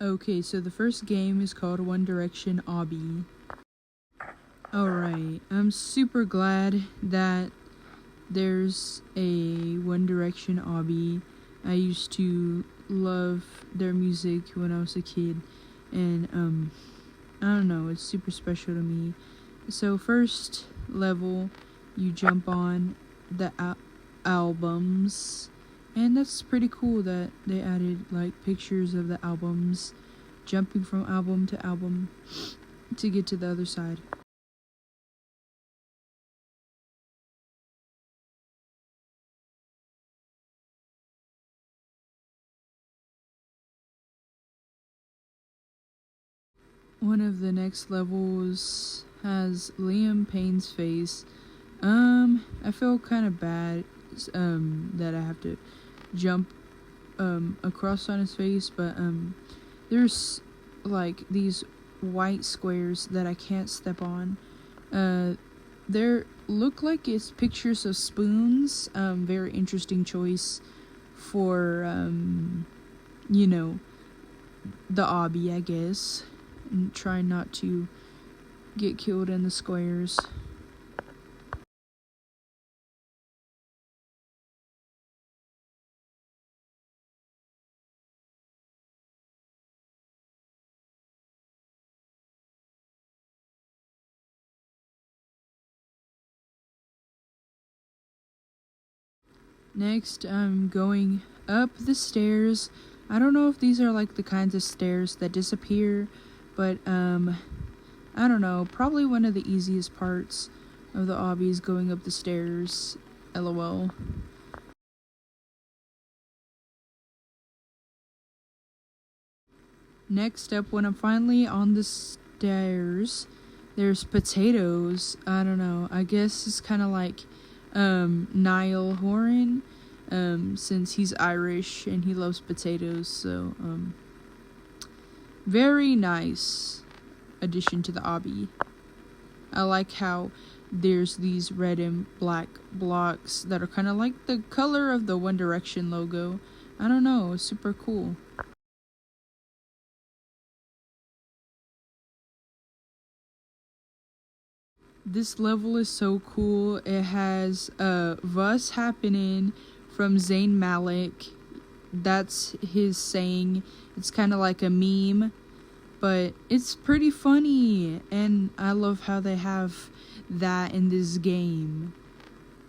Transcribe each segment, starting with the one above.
Okay, so the first game is called One Direction Obby. Alright, I'm super glad that there's a One Direction Obby. I used to love their music when I was a kid, and I don't know, it's super special to me. So first level, you jump on the albums, and that's pretty cool that they added like pictures of the albums, jumping from album to album to get to the other side. One of the next levels has Liam Payne's face. I feel kind of bad that I have to jump across on his face, but there's like these white squares that I can't step on. There look like it's pictures of spoons. Very interesting choice for you know, the obby, I guess. And try not to get killed in the squares. Next, I'm going up the stairs. I don't know if these are like the kinds of stairs that disappear, but I don't know, probably one of the easiest parts of the obby is going up the stairs. LOL. Next up, when I'm finally on the stairs, there's potatoes. I don't know, I guess it's kind of like Niall Horan, since he's Irish and he loves potatoes, so very nice addition to the obby. I like how there's these red and black blocks that are kind of like the color of the One Direction logo. I don't know, it's super cool. This level is so cool. It has Vus happening from Zayn Malik. That's his saying. It's kind of like a meme, but it's pretty funny, and I love how they have that in this game.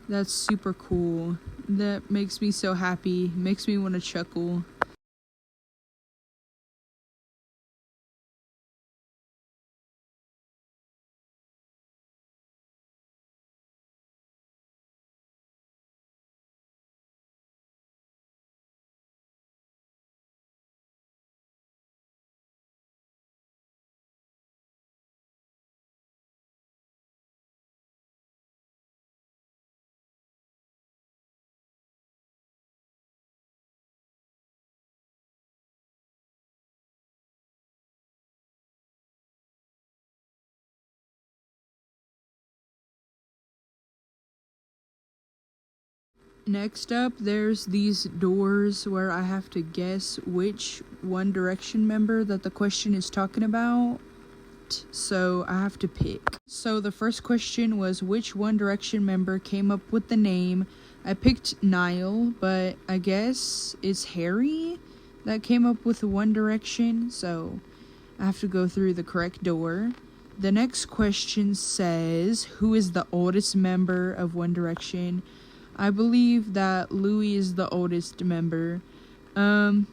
That's super cool. That makes me so happy. Makes me want to chuckle. Next up, there's these doors where I have to guess which One Direction member that the question is talking about. So I have to pick. So the first question was which One Direction member came up with the name. I picked Niall, but I guess it's Harry that came up with One Direction. So I have to go through the correct door. The next question says, who is the oldest member of One Direction? I believe that Louis is the oldest member.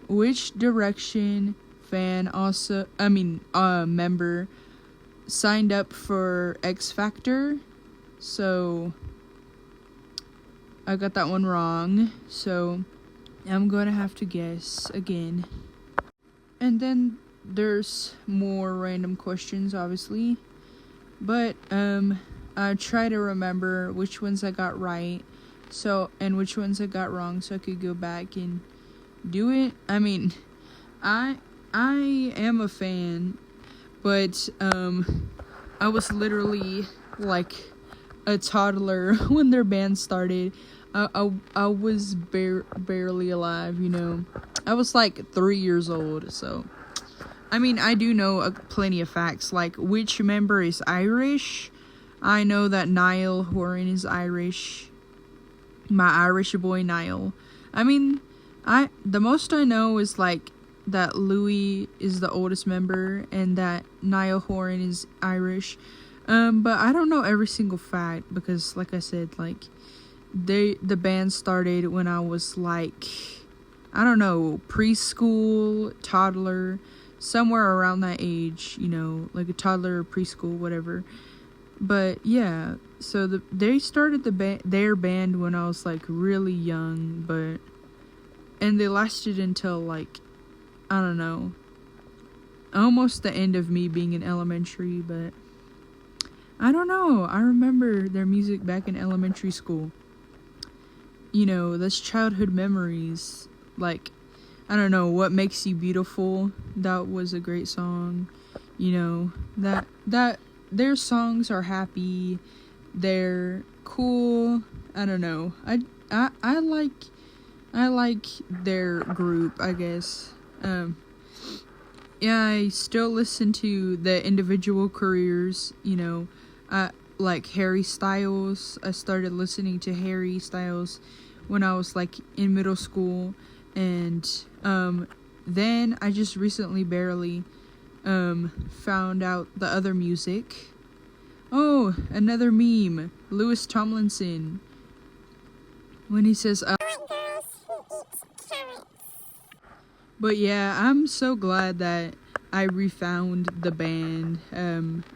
Which Direction fan member signed up for X Factor? So I got that one wrong. So I'm gonna have to guess again. And then there's more random questions, obviously. But I try to remember which ones I got right. And which ones I got wrong, so I could go back and do it. I mean, I am a fan, but I was literally like a toddler when their band started. I was barely alive, you know. I was like 3 years old, so I mean, I do know plenty of facts, like which member is Irish. I know that Niall Horan is Irish. My Irish boy Niall. I mean, the most I know is like that Louis is the oldest member and that Niall Horan is Irish. But I don't know every single fact because, like I said, like the band started when I was like, I don't know, preschool, toddler, somewhere around that age, you know, like a toddler or preschool, whatever. But yeah, so they started their band when I was like really young, and they lasted until like, I don't know, almost the end of me being in elementary, but I don't know. I remember their music back in elementary school. You know, that's childhood memories. Like, I don't know, What Makes You Beautiful, that was a great song. You know, that their songs are happy, they're cool. I don't know. I like their group, I guess. Yeah, I still listen to the individual careers, you know. Like Harry Styles. I started listening to Harry Styles when I was like in middle school, and then I just recently barely found out the other music. Oh, another meme. Lewis Tomlinson when he says But yeah, I'm so glad that I refound the band.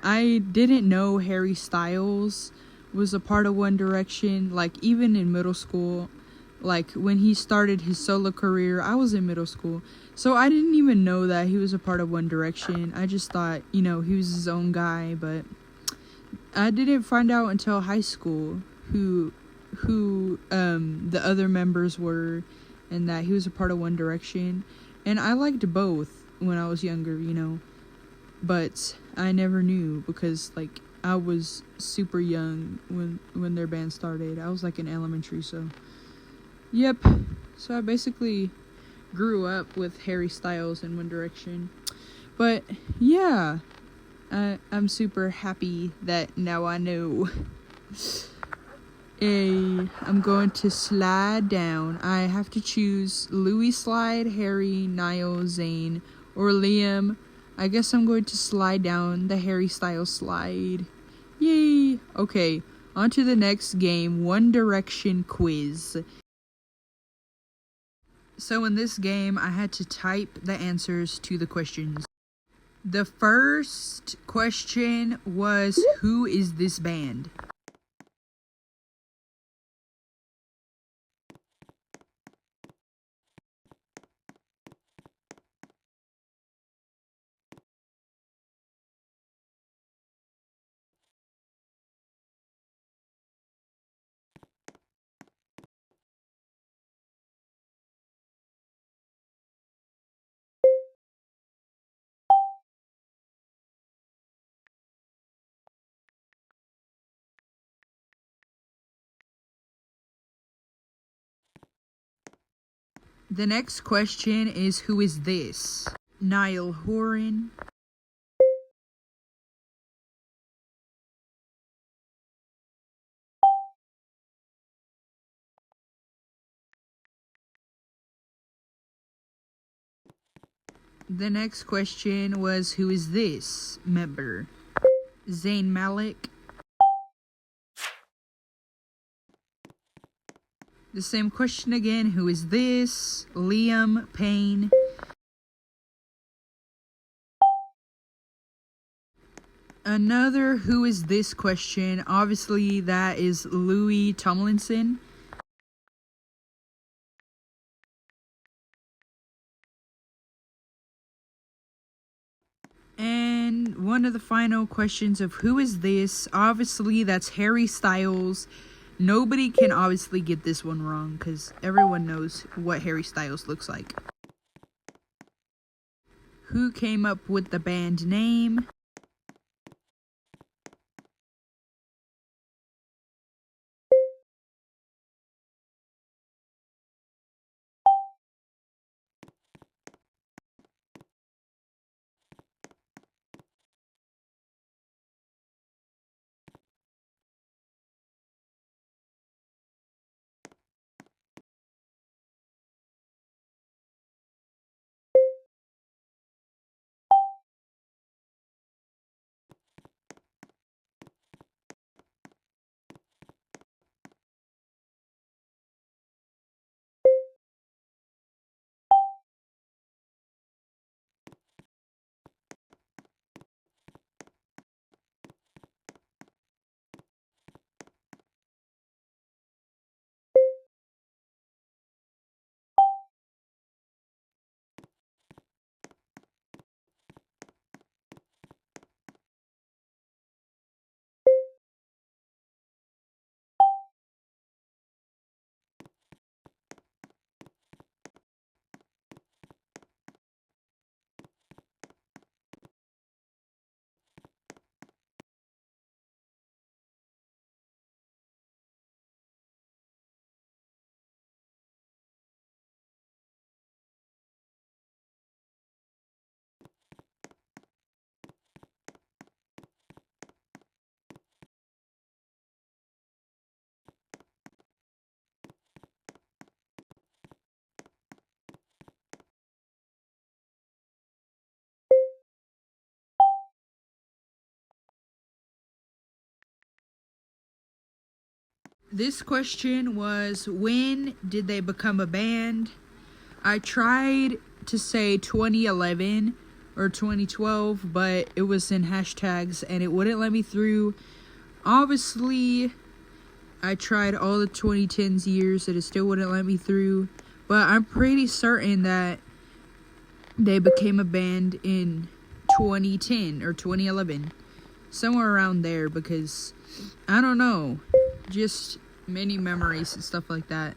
I didn't know Harry Styles was a part of One Direction, like even in middle school. Like when he started his solo career, I was in middle school. So I didn't even know that he was a part of One Direction. I just thought, you know, he was his own guy, but I didn't find out until high school who the other members were and that he was a part of One Direction. And I liked both when I was younger, you know. But I never knew because like I was super young when their band started. I was like in elementary, so yep. So I basically grew up with Harry Styles and One Direction. But yeah, I'm super happy that now I know. I'm going to slide down. I have to choose Louis slide, Harry, Niall, Zayn, or Liam. I guess I'm going to slide down the Harry Styles slide. Yay! Okay, on to the next game, One Direction quiz. So in this game, I had to type the answers to the questions. The first question was, who is this band? The next question is, who is this? Niall Horan. The next question was, who is this member? Zayn Malik. The same question again, who is this? Liam Payne. Another who is this question, obviously that is Louis Tomlinson. And one of the final questions of who is this, obviously that's Harry Styles. Nobody can obviously get this one wrong because everyone knows what Harry Styles looks like. Who came up with the band name? This question was, when did they become a band? I tried to say 2011 or 2012, but it was in hashtags and it wouldn't let me through. Obviously, I tried all the 2010s years and it still wouldn't let me through. But I'm pretty certain that they became a band in 2010 or 2011. Somewhere around there, because I don't know. Just many memories and stuff like that.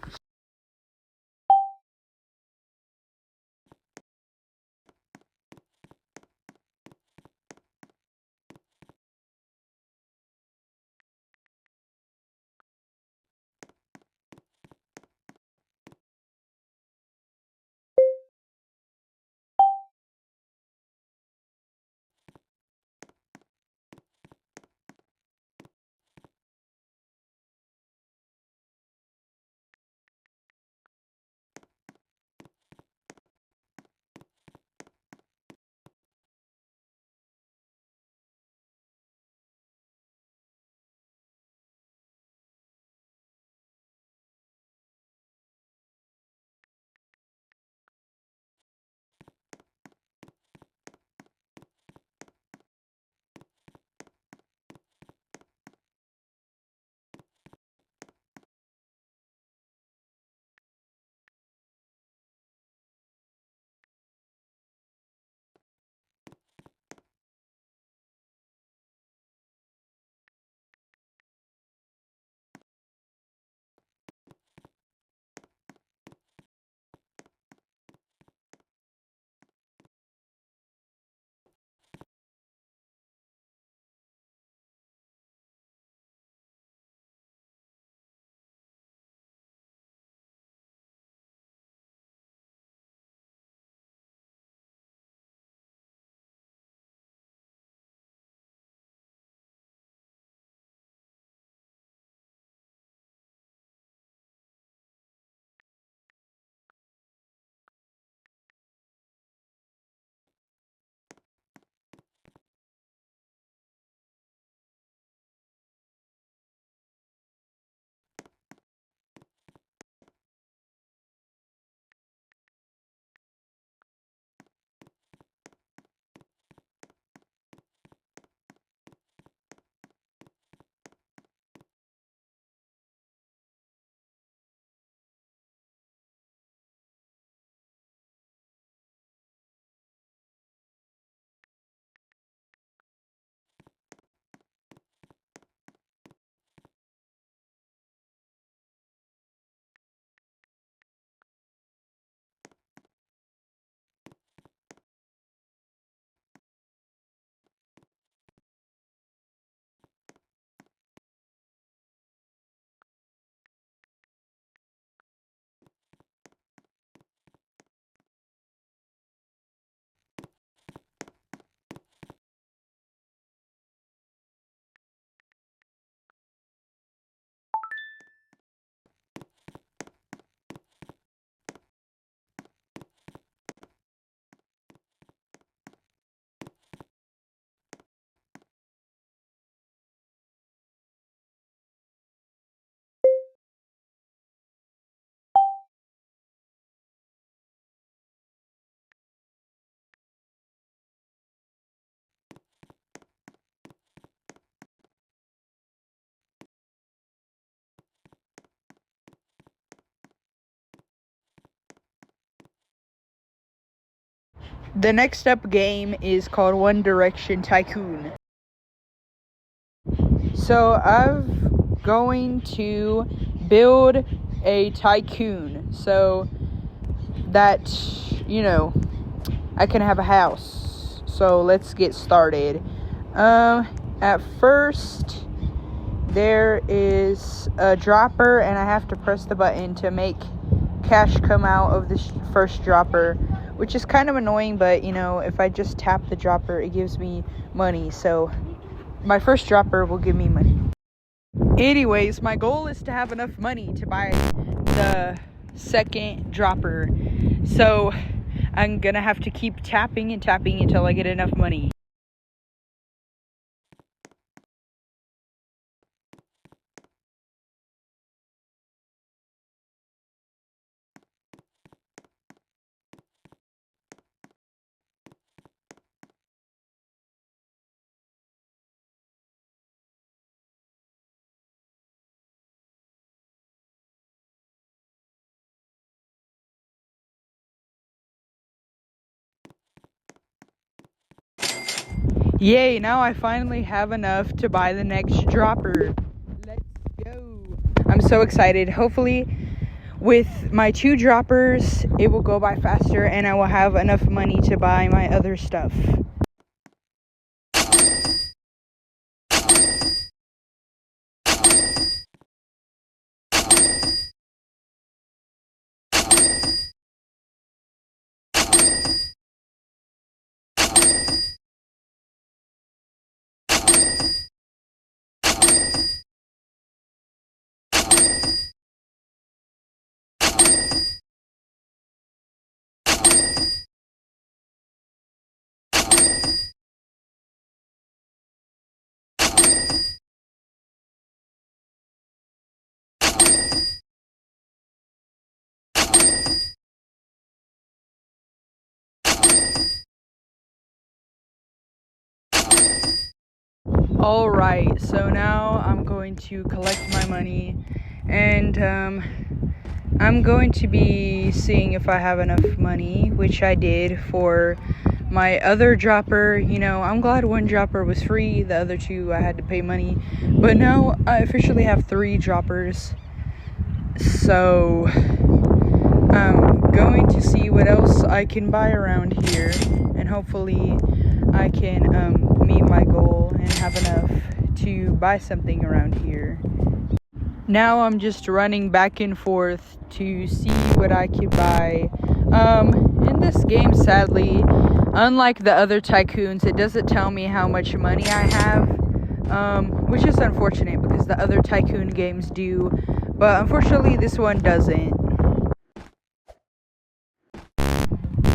The next up game is called One Direction Tycoon. So I'm going to build a tycoon so that, I can have a house. So let's get started. At first, there is a dropper and I have to press the button to make cash come out of this first dropper, which is kind of annoying, but if I just tap the dropper, it gives me money. So my first dropper will give me money. Anyways, my goal is to have enough money to buy the second dropper. So I'm gonna have to keep tapping and tapping until I get enough money. Yay, now I finally have enough to buy the next dropper. Let's go. I'm so excited. Hopefully, with my 2 droppers, it will go by faster and I will have enough money to buy my other stuff. Alright, so now I'm going to collect my money, and I'm going to be seeing if I have enough money, which I did for my other dropper. You know, I'm glad 1 dropper was free, the other 2 I had to pay money, but now I officially have 3 droppers. So I'm going to see what else I can buy around here, and hopefully I can meet my goal and have enough to buy something around here. Now I'm just running back and forth to see what I could buy. In this game, sadly, unlike the other tycoons, it doesn't tell me how much money I have, which is unfortunate because the other tycoon games do, but unfortunately this one doesn't.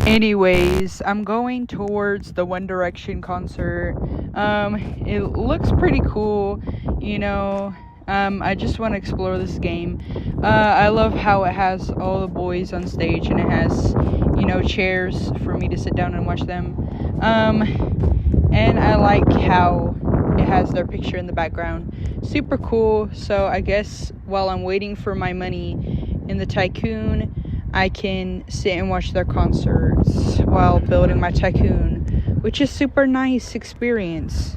Anyways, I'm going towards the One Direction concert. It looks pretty cool, you know. I just want to explore this game. I love how it has all the boys on stage and it has, you know, chairs for me to sit down and watch them. And I like how it has their picture in the background. Super cool. So I guess while I'm waiting for my money in the tycoon, I can sit and watch their concerts while building my tycoon, which is super nice experience.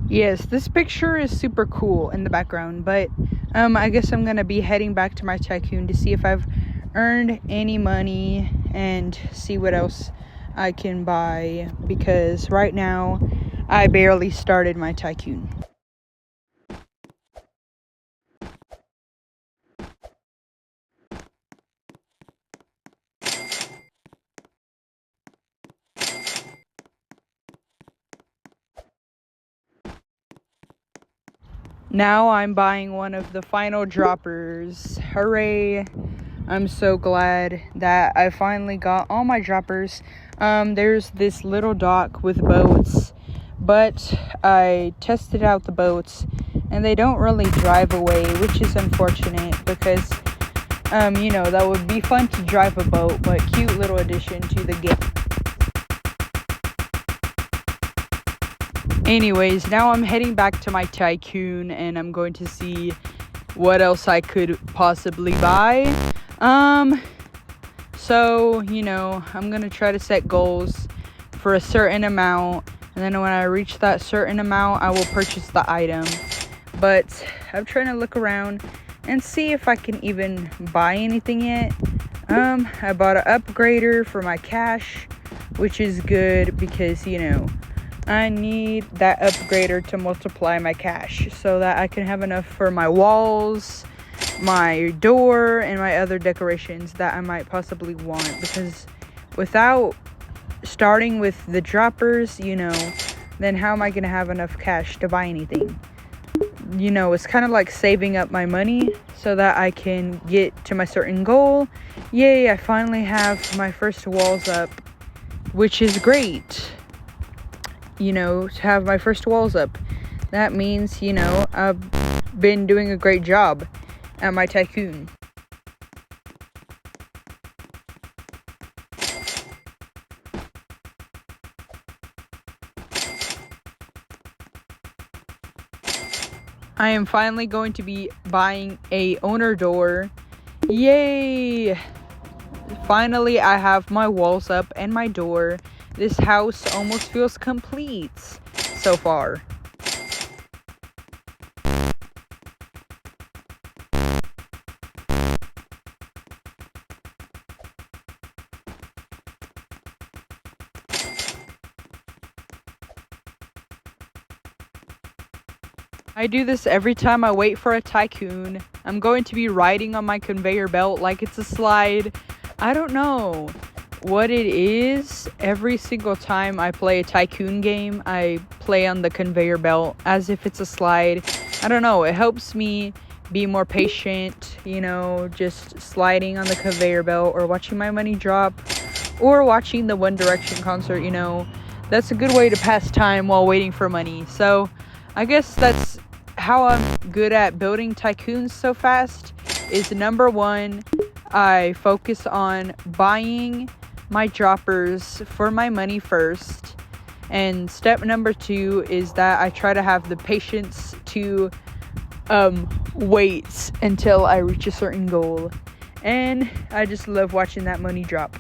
Yes, this picture is super cool in the background, but I guess I'm gonna be heading back to my tycoon to see if I've earned any money and see what else I can buy, because right now I barely started my tycoon. Now I'm buying one of the final droppers. Hooray! I'm so glad that I finally got all my droppers. There's this little dock with boats, but I tested out the boats and they don't really drive away, which is unfortunate because, you know, that would be fun to drive a boat, but cute little addition to the game. Anyways, now I'm heading back to my tycoon and I'm going to see what else I could possibly buy. So, you know, I'm going to try to set goals for a certain amount, and then when I reach that certain amount, I will purchase the item. But I'm trying to look around and see if I can even buy anything yet. I bought an upgrader for my cash, which is good because, you know, I need that upgrader to multiply my cash so that I can have enough for my walls, my door, and my other decorations that I might possibly want, because without starting with the droppers, then how am I going to have enough cash to buy anything? It's kind of like saving up my money so that I can get to my certain goal. Yay, I finally have my first walls up, which is great. To have my first walls up. That means, I've been doing a great job at my tycoon. I am finally going to be buying a owner door. Yay! Finally, I have my walls up and my door. This house almost feels complete so far. I do this every time I wait for a tycoon. I'm going to be riding on my conveyor belt like it's a slide. I don't know what it is. Every single time I play a tycoon game, I play on the conveyor belt as if it's a slide. I don't know. It helps me be more patient, just sliding on the conveyor belt or watching my money drop or watching the One Direction concert, That's a good way to pass time while waiting for money. So I guess that's how I'm good at building tycoons so fast is number one, I focus on buying my droppers for my money first. And step number two is that I try to have the patience to wait until I reach a certain goal. And I just love watching that money drop.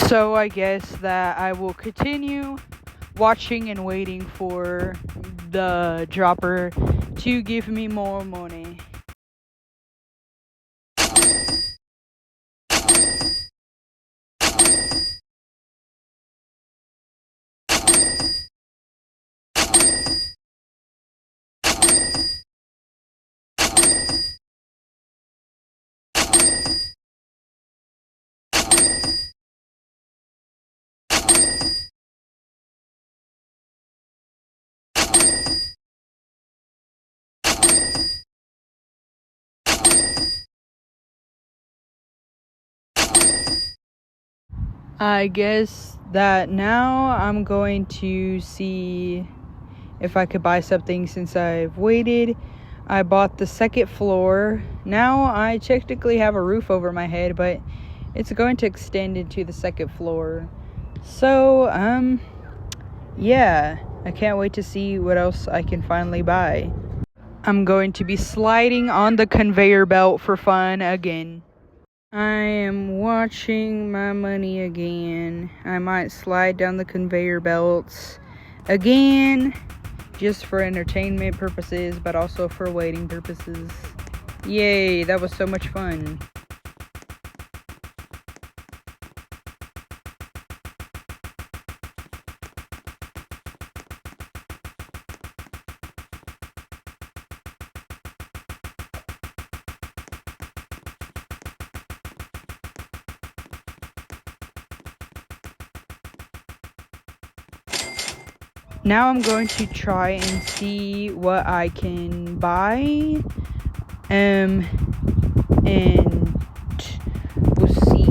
So I guess that I will continue watching and waiting for the dropper to give me more money. I guess that now I'm going to see if I could buy something since I've waited. I bought the second floor. Now I technically have a roof over my head, but it's going to extend into the second floor. So, yeah, I can't wait to see what else I can finally buy. I'm going to be sliding on the conveyor belt for fun again. I am watching my money again. I might slide down the conveyor belts again, just for entertainment purposes, but also for waiting purposes. Yay, that was so much fun. Now I'm going to try and see what I can buy. And we'll see.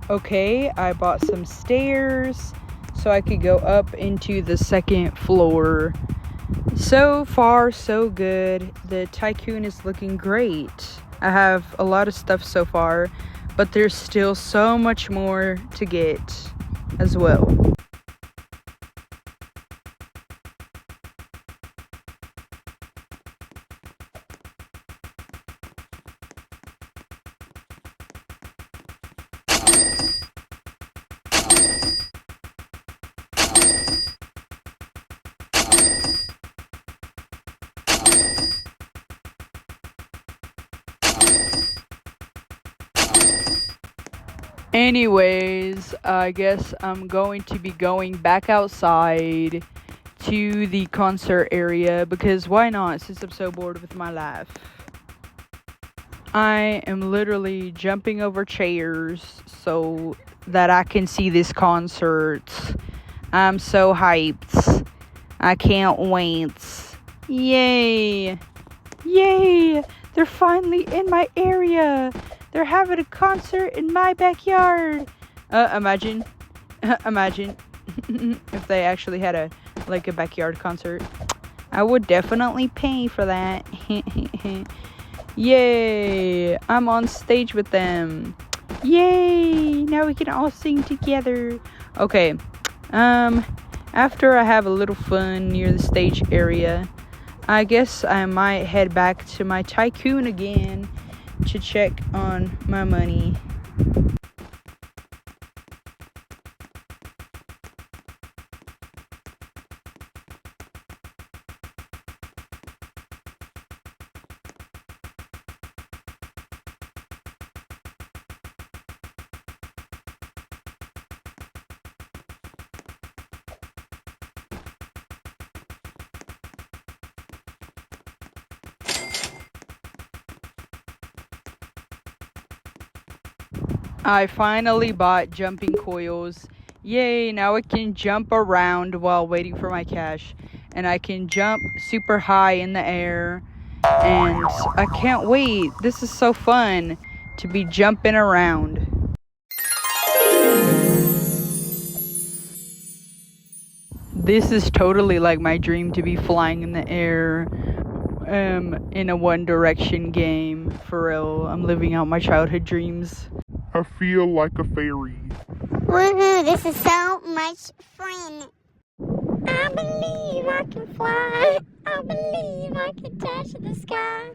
Okay, I bought some stairs so I could go up into the second floor. So far, so good. The tycoon is looking great. I have a lot of stuff so far, but there's still so much more to get as well. Anyways, I guess I'm going to be going back outside to the concert area because why not, since I'm so bored with my life. I am literally jumping over chairs so that I can see this concert. I'm so hyped. I can't wait. Yay! Yay! They're finally in my area. They're having a concert in my backyard. Imagine if they actually had a backyard concert. I would definitely pay for that. Yay! I'm on stage with them. Yay! Now we can all sing together. Okay. After I have a little fun near the stage area, I guess I might head back to my tycoon again to check on my money. I finally bought jumping coils. Yay, now I can jump around while waiting for my cash. And I can jump super high in the air. And I can't wait. This is so fun to be jumping around. This is totally like my dream to be flying in the air. In a One Direction game. For real, I'm living out my childhood dreams. I feel like a fairy. Woohoo, this is so much fun. I believe I can fly. I believe I can touch the sky.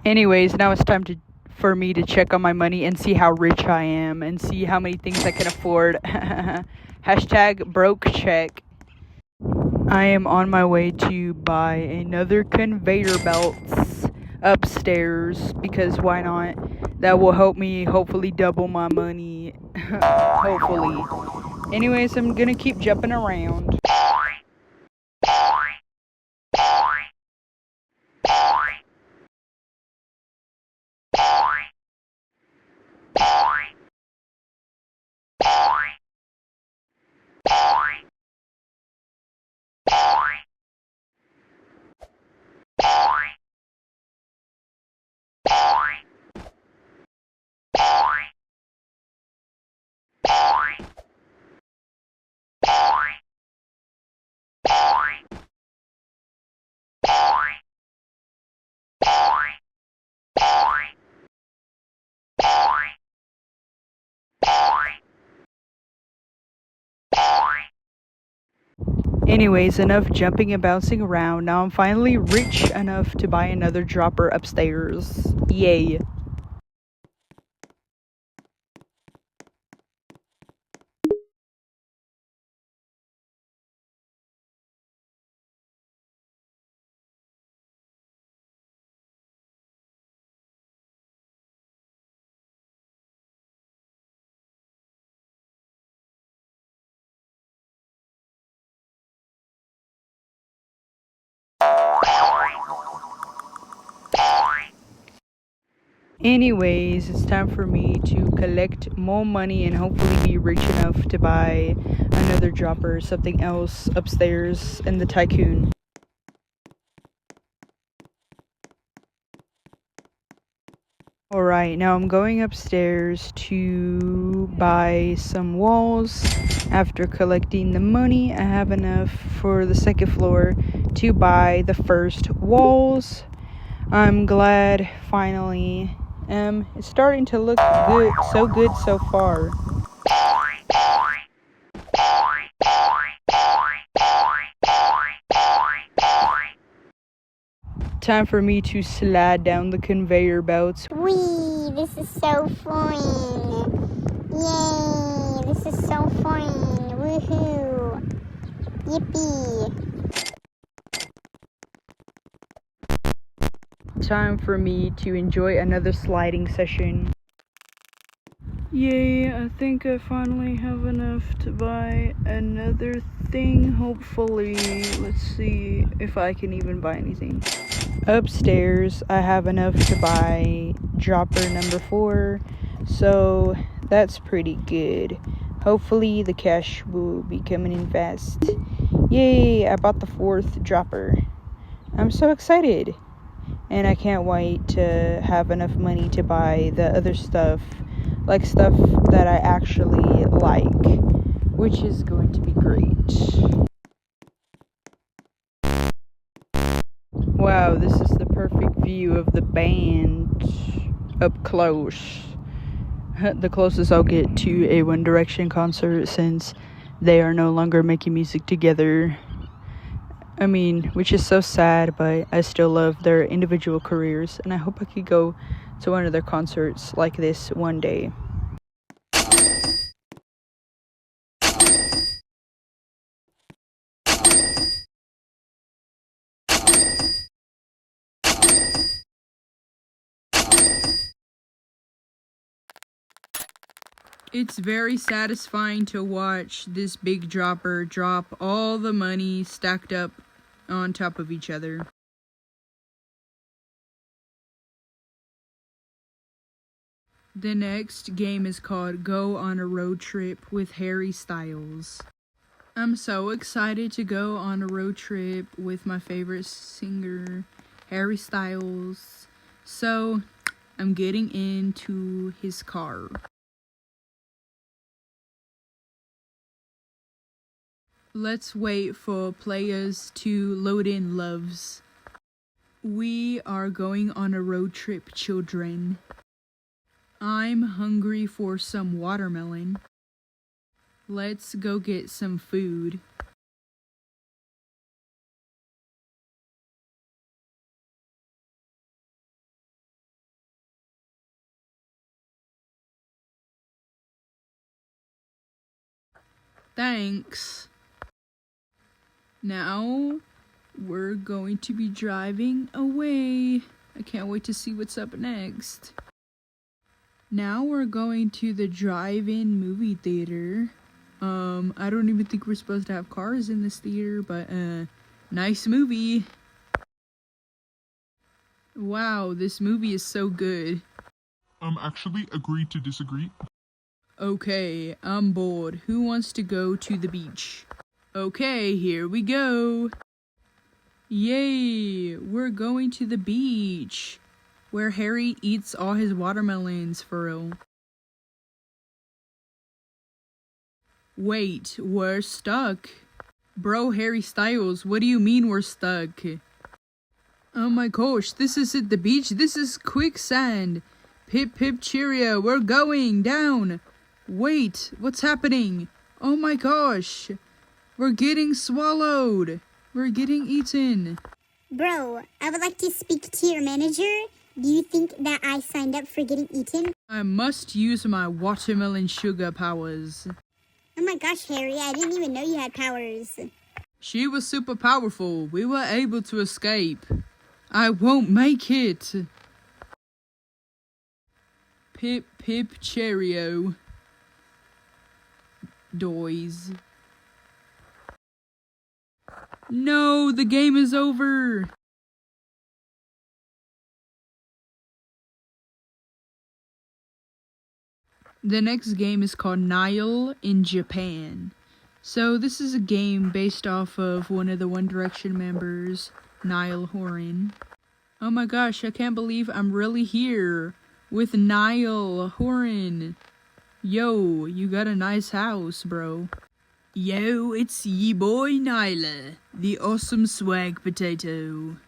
Anyways, now it's time for me to check on my money and see how rich I am and see how many things I can afford. Hashtag broke check. I am on my way to buy another conveyor belts upstairs because why not? That will help me hopefully double my money. Hopefully. Anyways, I'm gonna keep jumping around. Anyways, enough jumping and bouncing around. Now I'm finally rich enough to buy another dropper upstairs. Yay. Anyways, it's time for me to collect more money and hopefully be rich enough to buy another dropper, something else upstairs in the tycoon. Alright, now I'm going upstairs to buy some walls. After collecting the money, I have enough for the second floor to buy the first walls. I'm glad finally. It's starting to look good so far. Time for me to slide down the conveyor belts. Wee, this is so fun. Yay, this is so fun. Woohoo. Yippee. Time for me to enjoy another sliding session. Yay, I think I finally have enough to buy another thing, hopefully. Let's see if I can even buy anything. Upstairs, I have enough to buy dropper number 4, so that's pretty good. Hopefully the cash will be coming in fast. Yay, I bought the 4th dropper. I'm so excited. And I can't wait to have enough money to buy the other stuff. Like stuff that I actually like, which is going to be great. Wow, this is the perfect view of the band up close. The closest I'll get to a One Direction concert since they are no longer making music together. I mean, which is so sad, but I still love their individual careers, and I hope I could go to one of their concerts like this one day. It's very satisfying to watch this big dropper drop all the money stacked up on top of each other. The next game is called Go on a Road Trip with Harry Styles. I'm so excited to go on a road trip with my favorite singer, Harry Styles. So, I'm getting into his car. Let's wait for players to load in, loves. We are going on a road trip, children. I'm hungry for some watermelon. Let's go get some food. Thanks. Now we're going to be driving away. I can't wait to see what's up next. Now we're going to the drive-in movie theater. I don't even think we're supposed to have cars in this theater, but nice movie. Wow, this movie is so good. Actually, agree to disagree. Okay, I'm bored. Who wants to go to the beach? Okay, here we go. Yay, we're going to the beach, where Harry eats all his watermelons for real. Wait, we're stuck. Bro, Harry Styles, what do you mean we're stuck? Oh my gosh, this isn't the beach, this is quicksand. Pip pip cheerio, we're going down. Wait, what's happening? Oh my gosh. We're getting swallowed. We're getting eaten. Bro, I would like to speak to your manager. Do you think that I signed up for getting eaten? I must use my watermelon sugar powers. Oh my gosh, Harry, I didn't even know you had powers. She was super powerful. We were able to escape. I won't make it. Pip pip cheerio. Doys. No, the game is over. The next game is called Nile in Japan. So this is a game based off of one of the One Direction members, Niall Horan. Oh my gosh, I can't believe I'm really here with Niall Horan. Yo, you got a nice house, bro. Yo, it's ye boy Nyla, the awesome swag potato.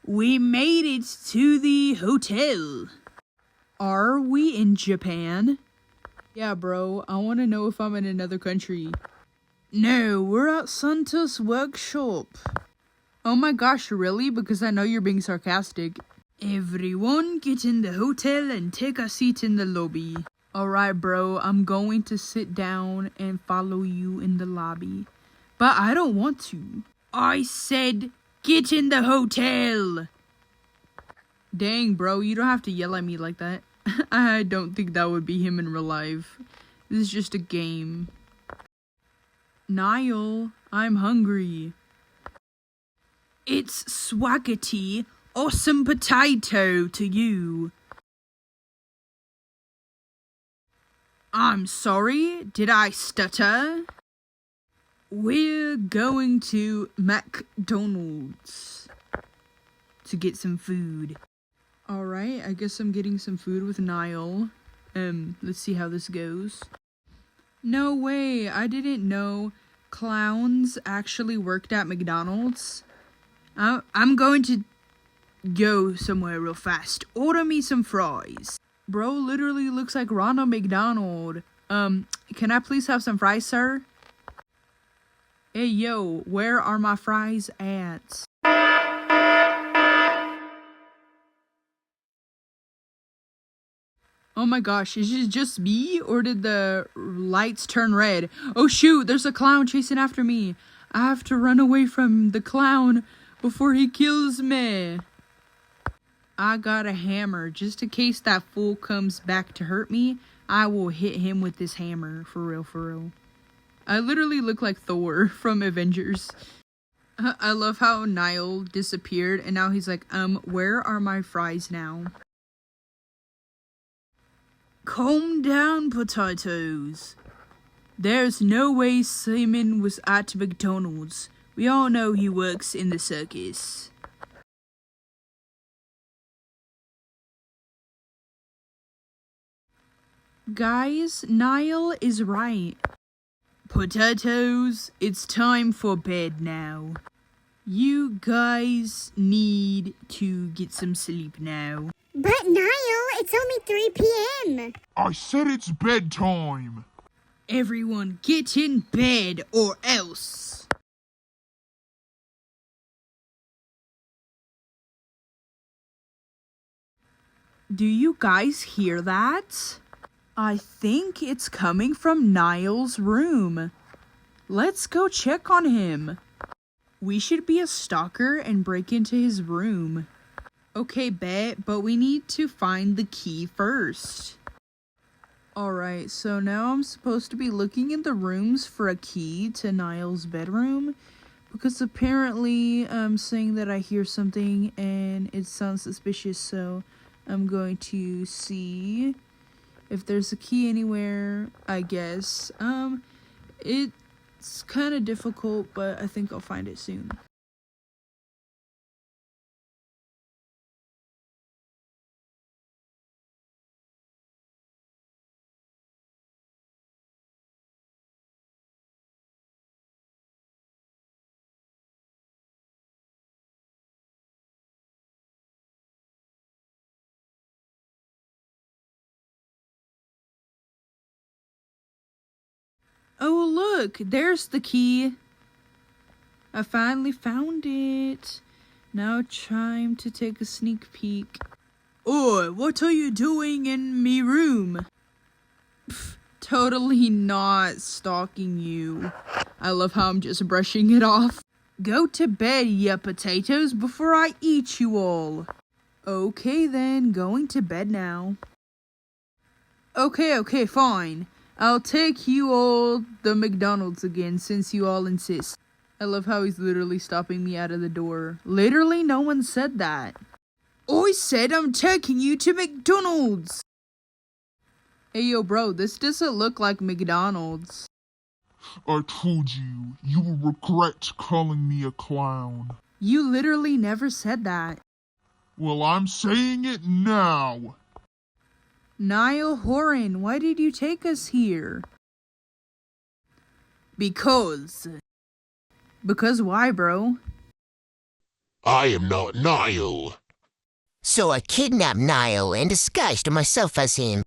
We made it to the hotel. Are we in Japan? Yeah, bro, I want to know if I'm in another country. No, we're at Santa's workshop. Oh my gosh, really? Because I know you're being sarcastic. Everyone get in the hotel and take a seat in the lobby. Alright, bro, I'm going to sit down and follow you in the lobby. But I don't want to. I said, get in the hotel! Dang, bro, you don't have to yell at me like that. I don't think that would be him in real life. This is just a game. Niall, I'm hungry. It's Swaggity Awesome Potato to you. I'm sorry, did I stutter? We're going to McDonald's to get some food. Alright, I guess I'm getting some food with Niall. Let's see how this goes. No way, I didn't know clowns actually worked at McDonald's. I'm going to go somewhere real fast. Order me some fries. Bro literally looks like Ronald McDonald. Can I please have some fries, sir? Hey, yo, where are my fries at? Oh my gosh, is it just me, or did the lights turn red? Oh shoot, there's a clown chasing after me. I have to run away from the clown before he kills me. I got a hammer. Just in case that fool comes back to hurt me, I will hit him with this hammer. For real, for real. I literally look like Thor from Avengers. I love how Niall disappeared and now he's like, where are my fries now? Calm down, potatoes. There's no way Simon was at McDonald's. We all know he works in the circus. Guys, Niall is right. Potatoes, it's time for bed now. You guys need to get some sleep now. But Niall, it's only 3 p.m. I said it's bedtime. Everyone get in bed or else. Do you guys hear that? I think it's coming from Niall's room. Let's go check on him. We should be a stalker and break into his room. Okay, bet, but we need to find the key first. Alright, so now I'm supposed to be looking in the rooms for a key to Niall's bedroom. Because apparently I'm saying that I hear something and it sounds suspicious, so I'm going to see if there's a key anywhere, I guess. It's kind of difficult, but I think I'll find it soon. Oh, look, there's the key. I finally found it. Now time to take a sneak peek. Oi, what are you doing in me room? Pff, totally not stalking you. I love how I'm just brushing it off. Go to bed, ya potatoes, before I eat you all. Okay then, going to bed now. Okay, fine. I'll take you all the McDonald's again since you all insist. I love how he's literally stopping me out of the door. Literally, no one said that. I said I'm taking you to McDonald's. Hey, yo, bro, this doesn't look like McDonald's. I told you, you will regret calling me a clown. You literally never said that. Well, I'm saying it now. Niall Horan, why did you take us here? Because why, bro? I am not Niall. So I kidnapped Niall and disguised myself as him.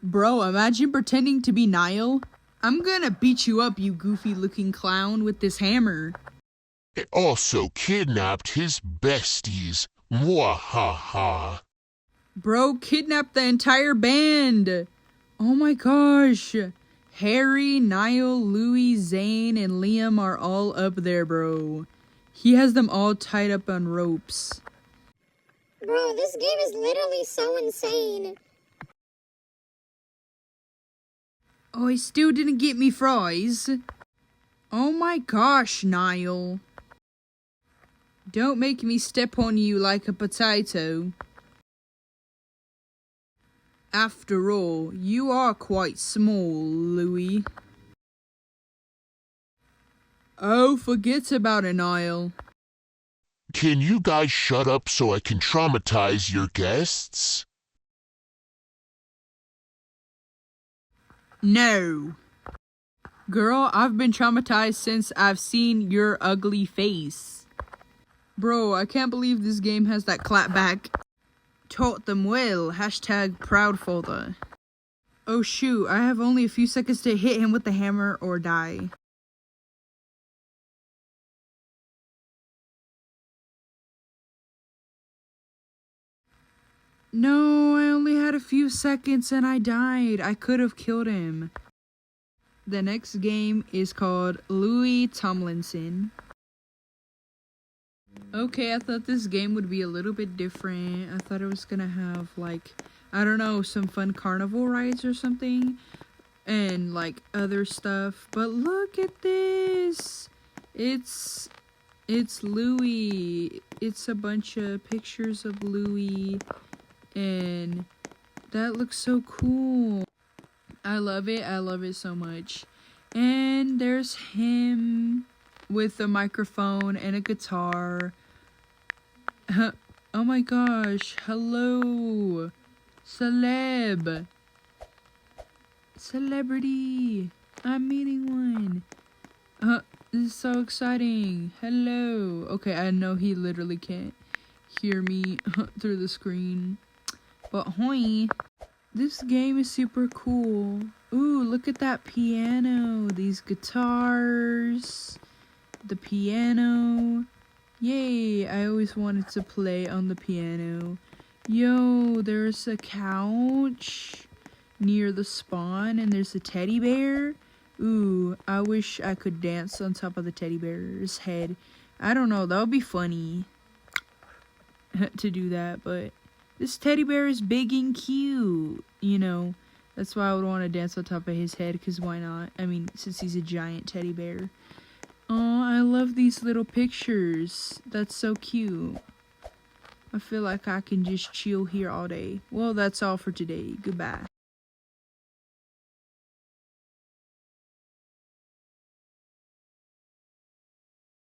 Bro, imagine pretending to be Niall. I'm gonna beat you up, you goofy-looking clown, with this hammer. I also kidnapped his besties. Mwahaha. Bro, kidnapped the entire band. Oh my gosh. Harry, Niall, Louis, Zane, and Liam are all up there, bro. He has them all tied up on ropes. Bro, this game is literally so insane. Oh, he still didn't get me fries. Oh my gosh, Niall. Don't make me step on you like a potato. After all, you are quite small, Louis. Oh, forget about it, Niall. Can you guys shut up so I can traumatize your guests? No. Girl, I've been traumatized since I've seen your ugly face. Bro, I can't believe this game has that clapback. Taught them well. Hashtag proud father. Oh shoot, I have only a few seconds to hit him with the hammer or die. No, I only had a few seconds and I died. I could have killed him. The next game is called Louis Tomlinson. Okay, I thought this game would be a little bit different. I thought it was gonna have, like, I don't know, some fun carnival rides or something. And, like, other stuff. But look at this! It's Louis. It's a bunch of pictures of Louis. And that looks so cool. I love it. I love it so much. And there's him with a microphone and a guitar. Oh my gosh. Hello. Celeb. Celebrity. I'm meeting one. This is so exciting. Hello. Okay, I know he literally can't hear me through the screen. But hoy. This game is super cool. Ooh, look at that piano. These guitars. The piano. Yay, I always wanted to play on the piano. Yo, there's a couch near the spawn and there's a teddy bear. Ooh, I wish I could dance on top of the teddy bear's head. I don't know, that would be funny to do that, but this teddy bear is big and cute, you know. That's why I would want to dance on top of his head, because why not? I mean, since he's a giant teddy bear. Oh, I love these little pictures. That's so cute. I feel like I can just chill here all day. Well, that's all for today. Goodbye.